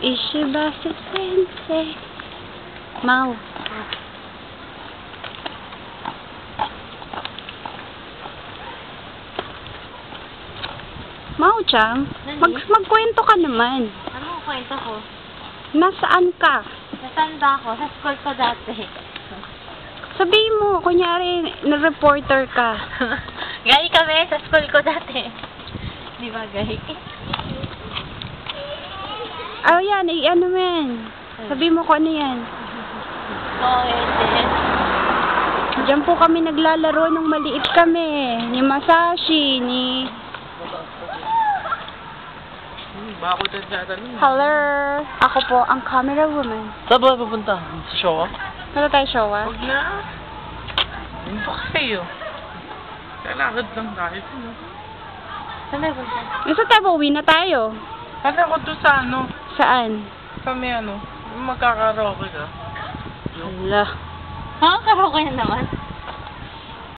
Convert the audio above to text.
Ishibase sensei. Mau. Mau-chan, magkwento ka naman. Ano ang kwento ko? Nasaan ka? Nasaan ba ako? Sa school ko dati. Sabihin mo, kunyari, na-reporter ka. Gali kami sa school ko dati. Di ba, gali? Oh, yan. Ano yan? Sabihin mo kung ano yan. Diyan po kami naglalaro nung maliit kami. Ni Masashi, ni... Bako din sa atin. Hello. Ako po ang camera woman. Saan ba pupunta? Sa show? Wala tayo showa? Huwag na. Hindi pa kayo. Lalakad lang tayo. Saan ba punta? Gusto tayo, uwi na tayo. Kala ko doon sa ano? Saan? Kami ano? Magkakaroke ka. Hala. Ha? Karaoke naman?